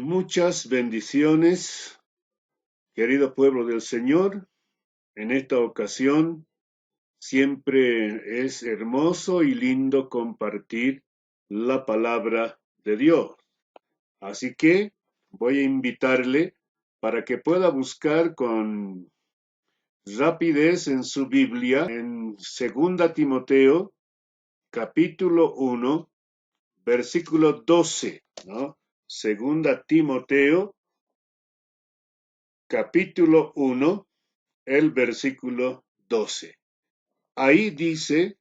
Muchas bendiciones, querido pueblo del Señor. En esta ocasión siempre es hermoso y lindo compartir la palabra de Dios. Así que voy a invitarle para que pueda buscar con rapidez en su Biblia, en 2 Timoteo, capítulo 1, versículo 12, ¿no? 2 Timoteo, capítulo 1, el versículo 12. Ahí dice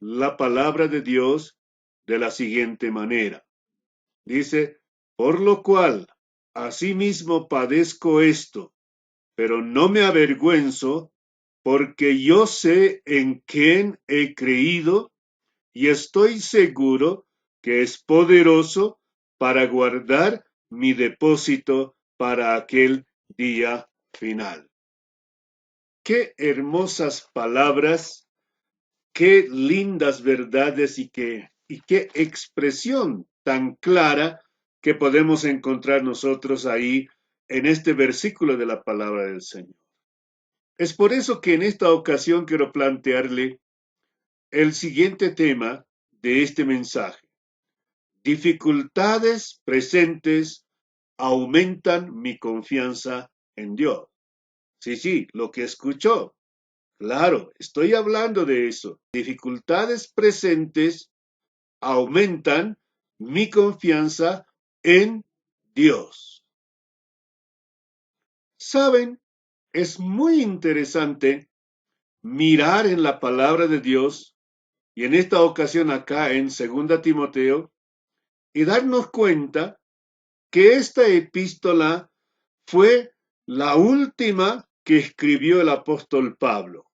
la palabra de Dios de la siguiente manera. Dice, por lo cual, asimismo padezco esto, pero no me avergüenzo, porque yo sé en quién he creído y estoy seguro que es poderoso para guardar mi depósito para aquel día final. Qué hermosas palabras, qué lindas verdades y qué expresión tan clara que podemos encontrar nosotros ahí en este versículo de la palabra del Señor. Es por eso que en esta ocasión quiero plantearle el siguiente tema de este mensaje. Dificultades presentes aumentan mi confianza en Dios. Sí, lo que escuchó. Claro, estoy hablando de eso. Dificultades presentes aumentan mi confianza en Dios. ¿Saben? Es muy interesante mirar en la palabra de Dios y en esta ocasión acá en 2 Timoteo y darnos cuenta que esta epístola fue la última que escribió el apóstol Pablo.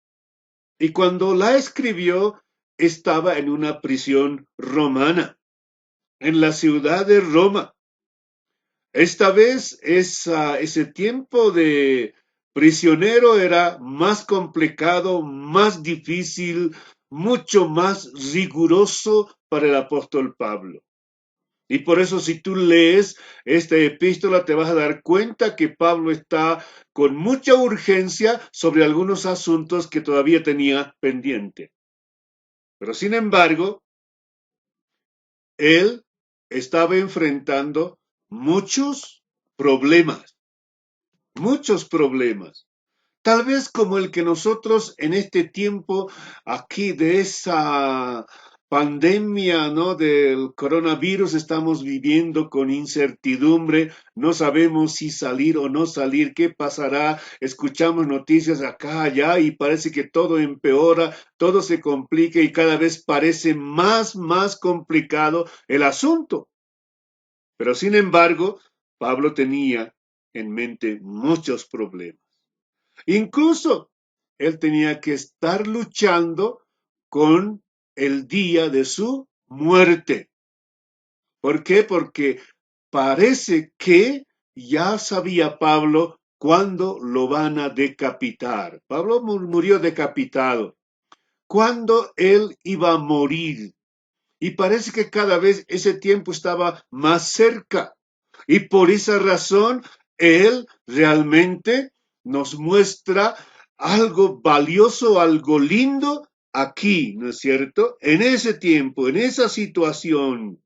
Y cuando la escribió, estaba en una prisión romana, en la ciudad de Roma. Esta vez ese tiempo de prisionero era más complicado, más difícil, mucho más riguroso para el apóstol Pablo. Y por eso si tú lees esta epístola te vas a dar cuenta que Pablo está con mucha urgencia sobre algunos asuntos que todavía tenía pendiente. Pero sin embargo, él estaba enfrentando muchos problemas, muchos problemas. Tal vez como el que nosotros en este tiempo aquí de esa pandemia, ¿no? Del coronavirus estamos viviendo con incertidumbre, no sabemos si salir o no salir, qué pasará, escuchamos noticias acá, allá y parece que todo empeora, todo se complica y cada vez parece más complicado el asunto. Pero sin embargo, Pablo tenía en mente muchos problemas. Incluso él tenía que estar luchando con el día de su muerte. ¿Por qué? Porque parece que ya sabía Pablo cuándo lo van a decapitar. Pablo murió decapitado. ¿Cuándo él iba a morir? Y parece que cada vez ese tiempo estaba más cerca. Y por esa razón, él realmente nos muestra algo valioso, algo lindo aquí, ¿no es cierto? En ese tiempo, en esa situación,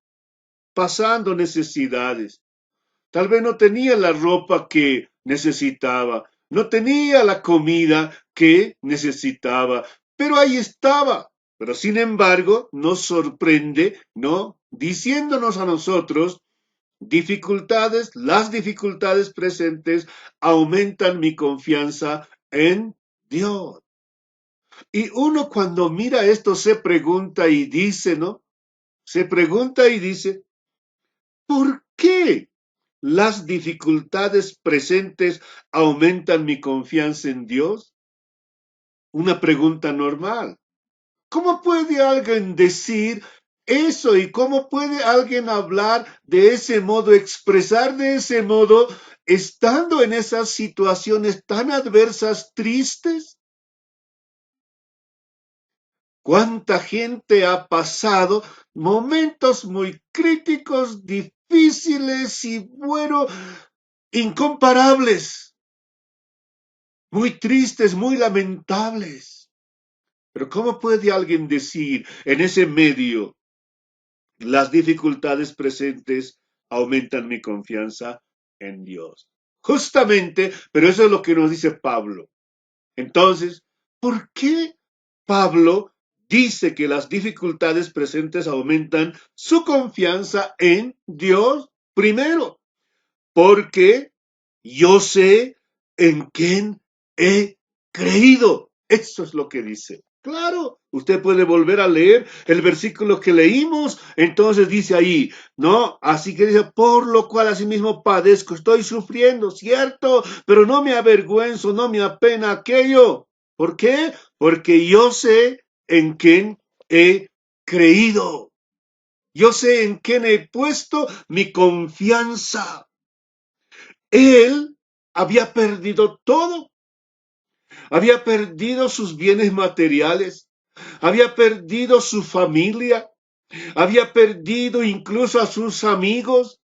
pasando necesidades. Tal vez no tenía la ropa que necesitaba, no tenía la comida que necesitaba, pero ahí estaba. Pero sin embargo, nos sorprende, ¿no? Diciéndonos a nosotros, las dificultades presentes aumentan mi confianza en Dios. Y uno cuando mira esto se pregunta y dice, ¿no? Se pregunta y dice, ¿por qué las dificultades presentes aumentan mi confianza en Dios? Una pregunta normal. ¿Cómo puede alguien decir eso y cómo puede alguien hablar de ese modo, expresar de ese modo, estando en esas situaciones tan adversas, tristes? ¿Cuánta gente ha pasado momentos muy críticos, difíciles y, bueno, incomparables, muy tristes, muy lamentables. Pero ¿cómo puede alguien decir en ese medio, las dificultades presentes aumentan mi confianza en Dios? Justamente, pero eso es lo que nos dice Pablo. Entonces, ¿por qué Pablo dice que las dificultades presentes aumentan su confianza en Dios? Primero, porque yo sé en quién he creído. Eso es lo que dice. Claro, usted puede volver a leer el versículo que leímos. Entonces dice ahí, ¿no? Así que dice, por lo cual asimismo padezco, estoy sufriendo, cierto, pero no me avergüenzo, no me apena aquello. ¿Por qué? Porque yo sé en quién he creído. Yo sé en quién he puesto mi confianza. Él había perdido todo, había perdido sus bienes materiales, había perdido su familia, había perdido incluso a sus amigos.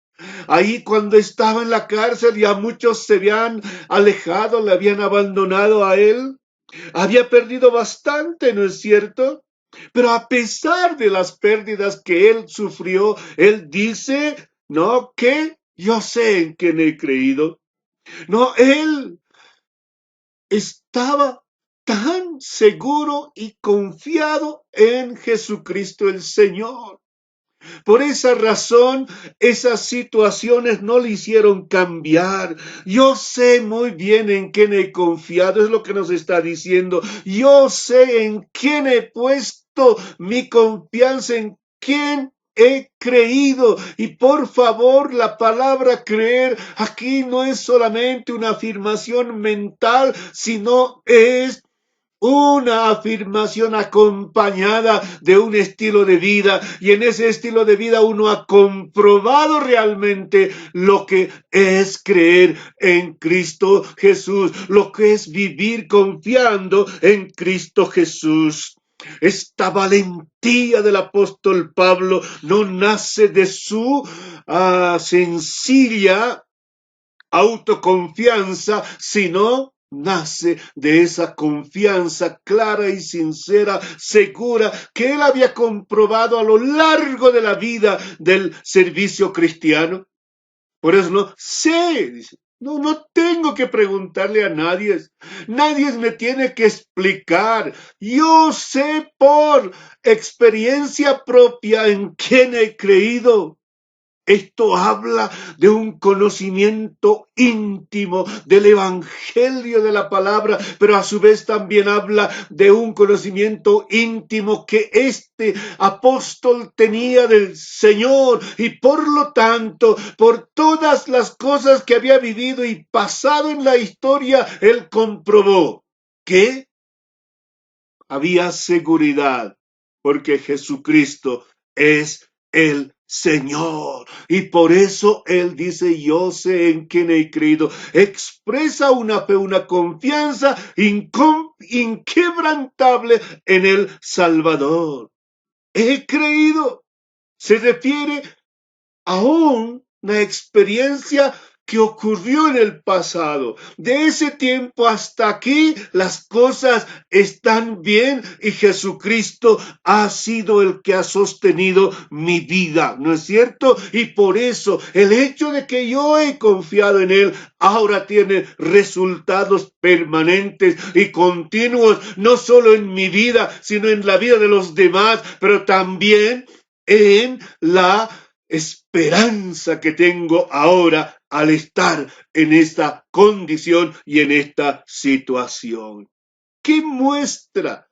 Ahí cuando estaba en la cárcel ya muchos se habían alejado, le habían abandonado a él. Había perdido bastante, ¿no es cierto? Pero a pesar de las pérdidas que él sufrió, él dice, no, que yo sé en quién he creído. No, él estaba tan seguro y confiado en Jesucristo el Señor. Por esa razón, esas situaciones no le hicieron cambiar. Yo sé muy bien en quién he confiado, es lo que nos está diciendo. Yo sé en quién he puesto mi confianza, en quién he creído. Y por favor, la palabra creer aquí no es solamente una afirmación mental, sino es una afirmación acompañada de un estilo de vida, y en ese estilo de vida uno ha comprobado realmente lo que es creer en Cristo Jesús, lo que es vivir confiando en Cristo Jesús. Esta valentía del apóstol Pablo no nace de su sencilla autoconfianza, sino nace de esa confianza clara y sincera, segura, que él había comprobado a lo largo de la vida del servicio cristiano. Por eso no sé, dice, no tengo que preguntarle a nadie, nadie me tiene que explicar, yo sé por experiencia propia en quién he creído. Esto habla de un conocimiento íntimo del evangelio de la palabra, pero a su vez también habla de un conocimiento íntimo que este apóstol tenía del Señor, y por lo tanto, por todas las cosas que había vivido y pasado en la historia, él comprobó que había seguridad, porque Jesucristo es el Señor. Y por eso él dice, yo sé en quién he creído. Expresa una fe, una confianza inquebrantable en el Salvador. He creído. Se refiere a una experiencia que ocurrió en el pasado. De ese tiempo hasta aquí las cosas están bien, y Jesucristo ha sido el que ha sostenido mi vida, ¿no es cierto? Y por eso el hecho de que yo he confiado en Él ahora tiene resultados permanentes y continuos, no solo en mi vida, sino en la vida de los demás, pero también en la esperanza que tengo ahora al estar en esta condición y en esta situación. ¿Qué muestra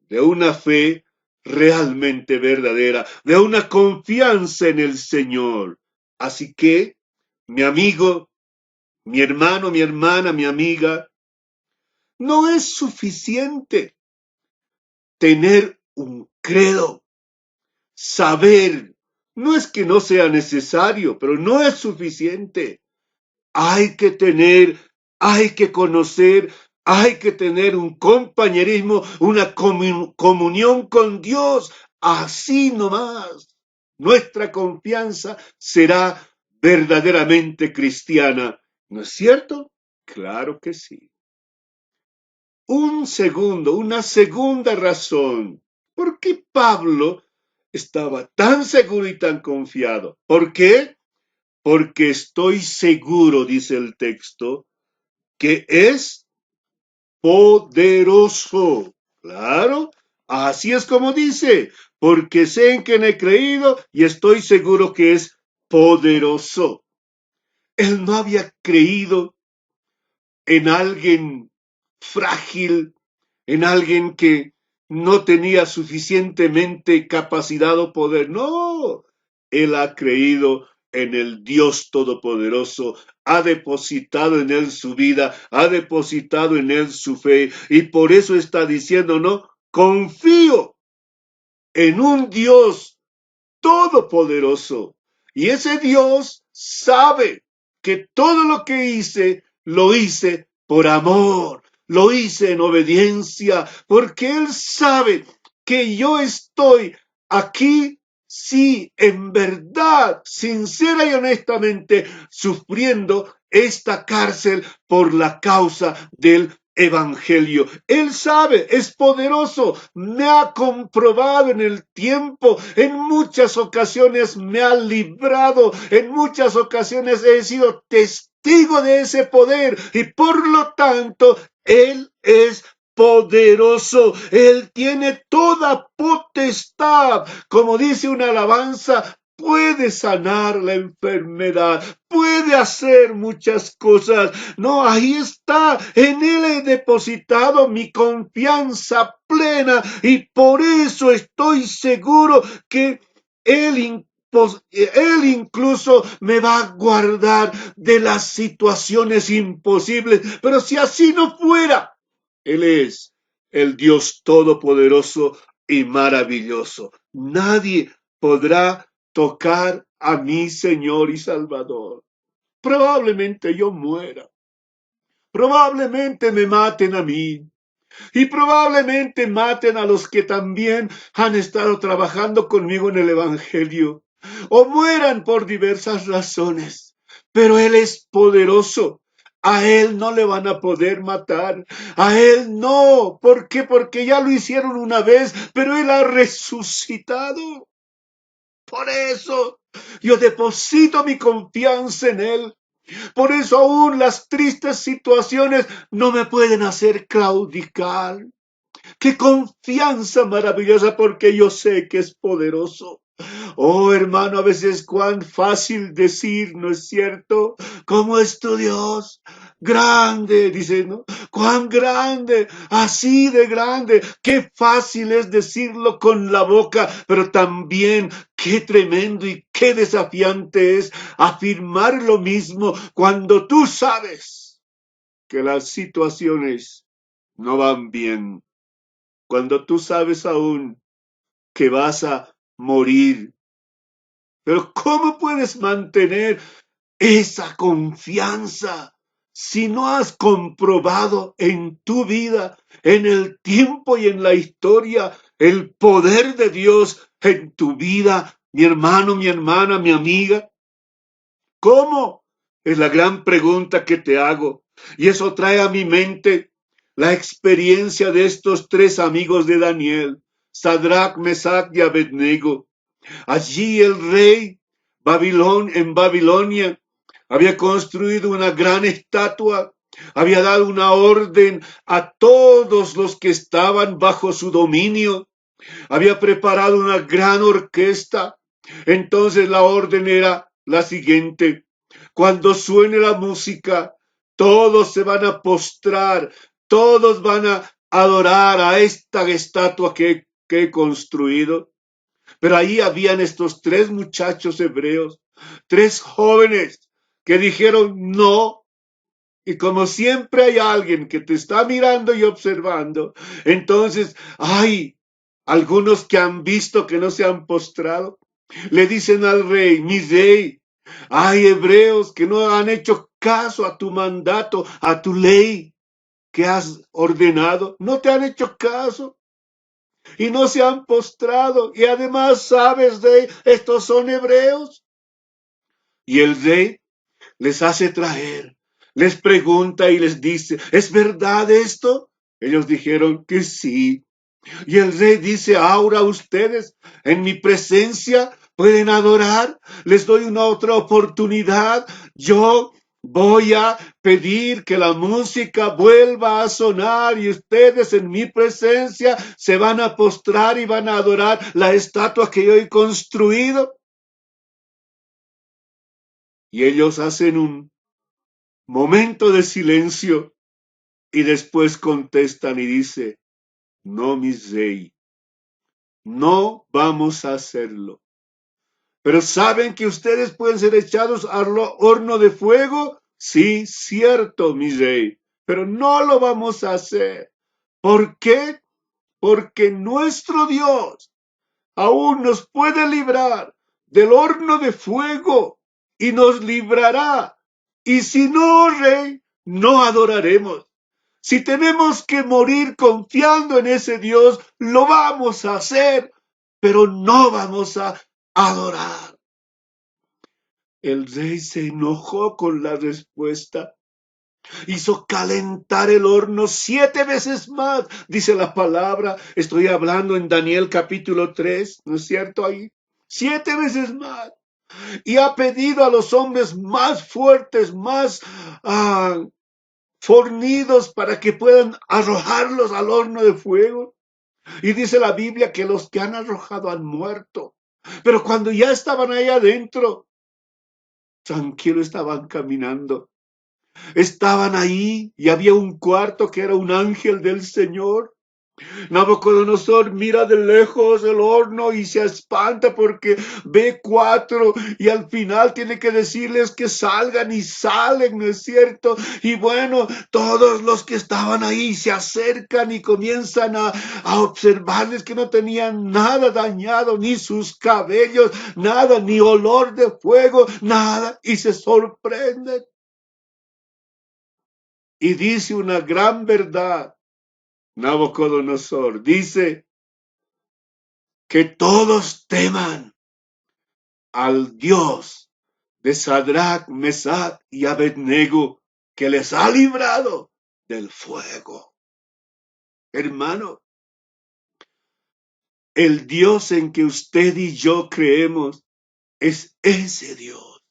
de una fe realmente verdadera, de una confianza en el Señor? Así que, mi amigo, mi hermano, mi hermana, mi amiga, no es suficiente tener un credo, saber. No es que no sea necesario, pero no es suficiente. Hay que tener, hay que conocer, hay que tener un compañerismo, una comunión con Dios. Así nomás, nuestra confianza será verdaderamente cristiana. ¿No es cierto? Claro que sí. Una segunda razón. ¿Por qué Pablo estaba tan seguro y tan confiado? ¿Por qué? Porque estoy seguro, dice el texto, que es poderoso. Claro, así es como dice, porque sé en quien he creído y estoy seguro que es poderoso. Él no había creído en alguien frágil, en alguien que no tenía suficientemente capacidad o poder. No, él ha creído en el Dios Todopoderoso, ha depositado en él su vida, ha depositado en él su fe y por eso está diciendo, no, confío en un Dios todopoderoso. Y ese Dios sabe que todo lo que hice, lo hice por amor, lo hice en obediencia, porque Él sabe que yo estoy aquí, sí, en verdad, sincera y honestamente, sufriendo esta cárcel por la causa del Evangelio. Él sabe, es poderoso, me ha comprobado en el tiempo, en muchas ocasiones me ha librado, en muchas ocasiones he sido testigo de ese poder y por lo tanto Él es poderoso, Él tiene toda potestad, como dice una alabanza, puede sanar la enfermedad, puede hacer muchas cosas. No, ahí está, en Él he depositado mi confianza plena y por eso estoy seguro que Él él incluso me va a guardar de las situaciones imposibles. Pero si así no fuera, Él es el Dios todopoderoso y maravilloso. Nadie podrá tocar a mi Señor y Salvador. Probablemente yo muera. Probablemente me maten a mí. Y probablemente maten a los que también han estado trabajando conmigo en el Evangelio. O mueran por diversas razones. Pero Él es poderoso. A Él no le van a poder matar. A Él no. ¿Por qué? Porque ya lo hicieron una vez, pero Él ha resucitado. Por eso yo deposito mi confianza en Él. Por eso aún las tristes situaciones no me pueden hacer claudicar. Qué confianza maravillosa porque yo sé que es poderoso. Oh, hermano, a veces cuán fácil decir, ¿no es cierto? ¿Cómo es tu Dios? Grande, dice, ¿no? Cuán grande, así de grande. Qué fácil es decirlo con la boca, pero también qué tremendo y qué desafiante es afirmar lo mismo cuando tú sabes que las situaciones no van bien. Cuando tú sabes aún que vas a morir. Pero ¿cómo puedes mantener esa confianza si no has comprobado en tu vida, en el tiempo y en la historia, el poder de Dios en tu vida, mi hermano, mi hermana, mi amiga? ¿Cómo? Es la gran pregunta que te hago. Y eso trae a mi mente la experiencia de estos tres amigos de Daniel, Sadrach, Mesach y Abednego. Allí el rey en Babilonia había construido una gran estatua, había dado una orden a todos los que estaban bajo su dominio, había preparado una gran orquesta. Entonces la orden era la siguiente: cuando suene la música, todos se van a postrar, todos van a adorar a esta estatua que he construido. Pero ahí habían estos tres muchachos hebreos, tres jóvenes que dijeron no. Y como siempre hay alguien que te está mirando y observando, entonces hay algunos que han visto que no se han postrado. Le dicen al rey, mi rey, hay hebreos que no han hecho caso a tu mandato, a tu ley que has ordenado. No te han hecho caso y no se han postrado. Y además, ¿sabes de estos son hebreos? Y el rey les hace traer, les pregunta y les dice, ¿es verdad esto? Ellos dijeron que sí. Y el rey dice, ahora ustedes en mi presencia pueden adorar, les doy una otra oportunidad. Yo voy a pedir que la música vuelva a sonar y ustedes en mi presencia se van a postrar y van a adorar la estatua que yo he construido. Y ellos hacen un momento de silencio y después contestan y dice, no, mi rey, no vamos a hacerlo. Pero ¿saben que ustedes pueden ser echados al horno de fuego? Sí, cierto, mi rey, pero no lo vamos a hacer. ¿Por qué? Porque nuestro Dios aún nos puede librar del horno de fuego y nos librará. Y si no, rey, no adoraremos. Si tenemos que morir confiando en ese Dios, lo vamos a hacer, pero no vamos a adorar. El rey se enojó con la respuesta. Hizo calentar el horno 7 veces más, dice la palabra. Estoy hablando en Daniel capítulo 3, ¿no es cierto ahí? 7 veces más. Y ha pedido a los hombres más fuertes, más fornidos para que puedan arrojarlos al horno de fuego. Y dice la Biblia que los que han arrojado han muerto. Pero cuando ya estaban ahí adentro, tranquilo estaban caminando. Estaban ahí y había un cuarto que era un ángel del Señor. Nabucodonosor mira de lejos el horno y se espanta porque ve 4 y al final tiene que decirles que salgan y salen, ¿no es cierto? Y bueno, todos los que estaban ahí se acercan y comienzan a observarles que no tenían nada dañado, ni sus cabellos, nada, ni olor de fuego, nada, y se sorprenden. Y dice una gran verdad, Nabucodonosor, dice que todos teman al Dios de Sadrach, Mesach y Abednego, que les ha librado del fuego. Hermano, el Dios en que usted y yo creemos es ese Dios.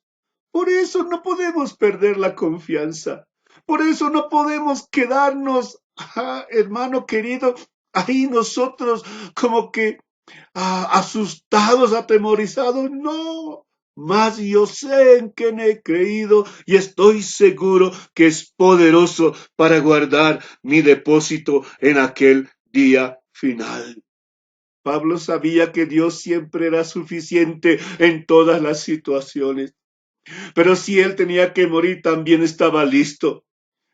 Por eso no podemos perder la confianza. Por eso no podemos quedarnos, hermano querido, ahí nosotros como que asustados, atemorizados. No, mas yo sé en quién he creído y estoy seguro que es poderoso para guardar mi depósito en aquel día final. Pablo sabía que Dios siempre era suficiente en todas las situaciones, pero si él tenía que morir también estaba listo,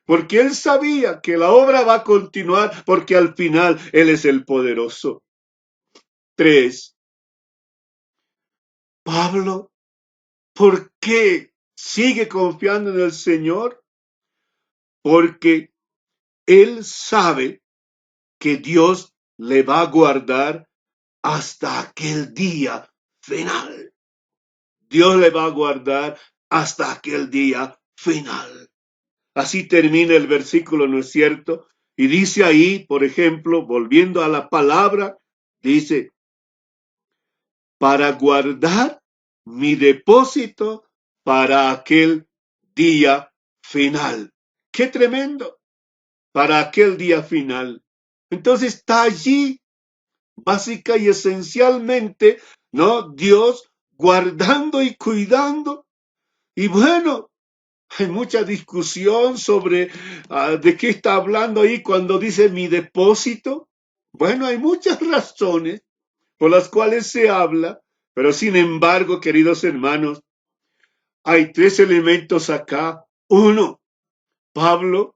porque él sabía que la obra va a continuar porque al final él es el poderoso. 3. Pablo, ¿por qué sigue confiando en el Señor? Porque él sabe que Dios le va a guardar hasta aquel día final. Dios le va a guardar hasta aquel día final. Así termina el versículo, ¿no es cierto? Y dice ahí, por ejemplo, volviendo a la palabra, dice, para guardar mi depósito para aquel día final. ¡Qué tremendo! Para aquel día final. Entonces está allí, básica y esencialmente, ¿no? Dios guardando y cuidando. Y bueno, hay mucha discusión sobre de qué está hablando ahí cuando dice mi depósito. Bueno, hay muchas razones por las cuales se habla, pero sin embargo, queridos hermanos, hay 3 elementos acá. Uno, Pablo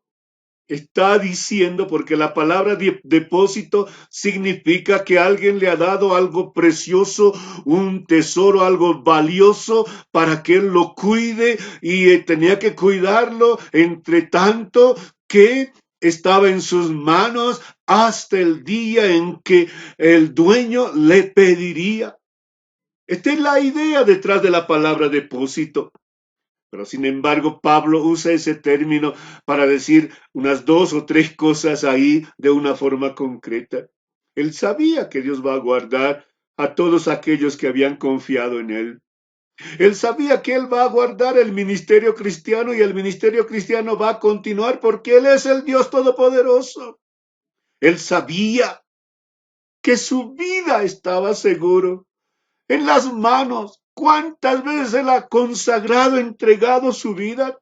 está diciendo, porque la palabra depósito significa que alguien le ha dado algo precioso, un tesoro, algo valioso para que él lo cuide y tenía que cuidarlo entre tanto que estaba en sus manos hasta el día en que el dueño le pediría. Esta es la idea detrás de la palabra depósito. Pero sin embargo, Pablo usa ese término para decir unas dos o tres cosas ahí de una forma concreta. Él sabía que Dios va a guardar a todos aquellos que habían confiado en él. Él sabía que él va a guardar el ministerio cristiano y el ministerio cristiano va a continuar porque él es el Dios todopoderoso. Él sabía que su vida estaba seguro en las manos. ¿Cuántas veces él ha consagrado, entregado su vida?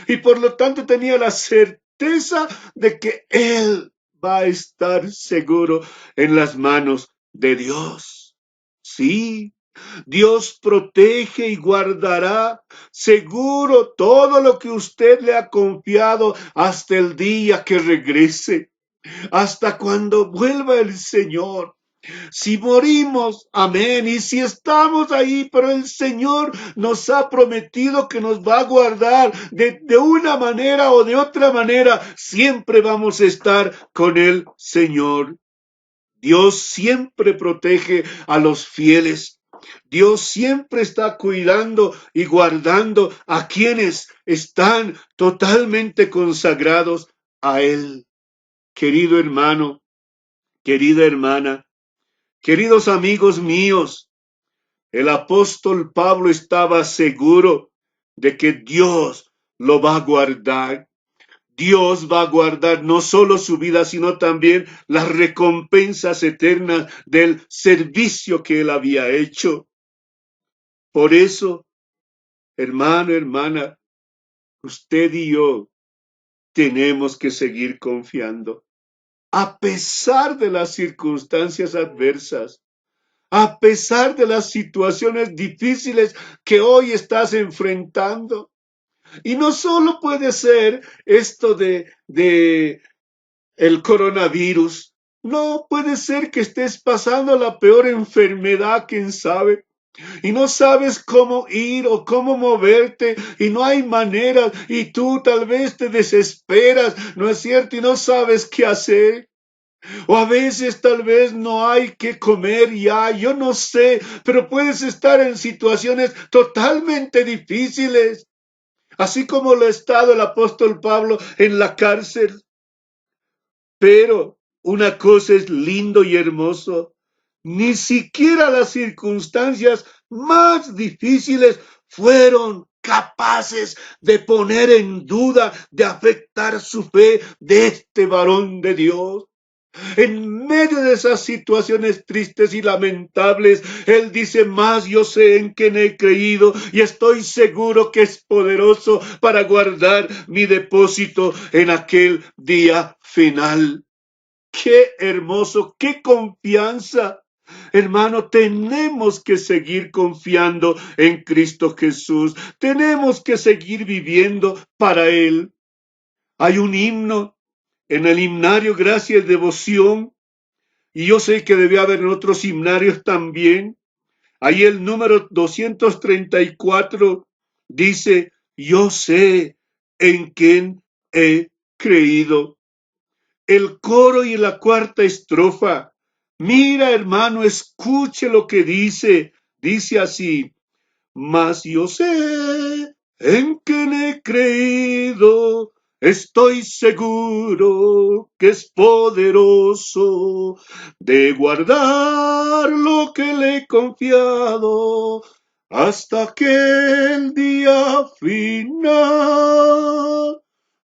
Y por lo tanto tenía la certeza de que él va a estar seguro en las manos de Dios. Sí, Dios protege y guardará seguro todo lo que usted le ha confiado hasta el día que regrese, hasta cuando vuelva el Señor. Si morimos, amén, y si estamos ahí, pero el Señor nos ha prometido que nos va a guardar de una manera o de otra manera, siempre vamos a estar con el Señor. Dios siempre protege a los fieles. Dios siempre está cuidando y guardando a quienes están totalmente consagrados a Él. Querido hermano, querida hermana, queridos amigos míos, el apóstol Pablo estaba seguro de que Dios lo va a guardar. Dios va a guardar no solo su vida, sino también las recompensas eternas del servicio que él había hecho. Por eso, hermano, hermana, usted y yo tenemos que seguir confiando, a pesar de las circunstancias adversas, a pesar de las situaciones difíciles que hoy estás enfrentando. Y no solo puede ser esto de el coronavirus. No puede ser que estés pasando la peor enfermedad, quién sabe, y no sabes cómo ir o cómo moverte y no hay manera y tú tal vez te desesperas, ¿no es cierto? Y no sabes qué hacer. O a veces tal vez no hay que comer ya, yo no sé, pero puedes estar en situaciones totalmente difíciles, así como lo ha estado el apóstol Pablo en la cárcel. Pero una cosa es lindo y hermoso. Ni siquiera las circunstancias más difíciles fueron capaces de poner en duda, de afectar su fe de este varón de Dios. En medio de esas situaciones tristes y lamentables, él dice, más yo sé en quien he creído y estoy seguro que es poderoso para guardar mi depósito en aquel día final. Qué hermoso, qué confianza. Hermano, tenemos que seguir confiando en Cristo Jesús. Tenemos que seguir viviendo para Él. Hay un himno en el himnario Gracia y Devoción, y yo sé que debe haber en otros himnarios también. Ahí el número 234 dice, yo sé en quién he creído. El coro y la cuarta estrofa. Mira, hermano, escuche lo que dice. Dice así, mas yo sé en quien he creído, estoy seguro que es poderoso de guardar lo que le he confiado hasta aquel día final.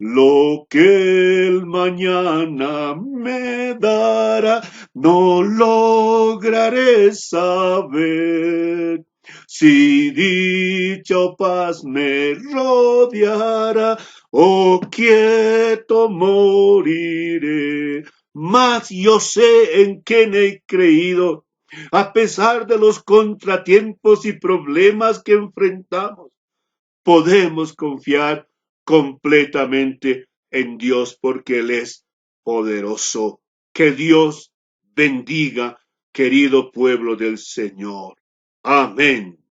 Lo que el mañana me dará, no lograré saber. Si dicha o paz me rodeara, o quieto moriré. Mas yo sé en quién he creído, a pesar de los contratiempos y problemas que enfrentamos. Podemos confiar completamente en Dios porque Él es poderoso. Que Dios bendiga, querido pueblo del Señor. Amén.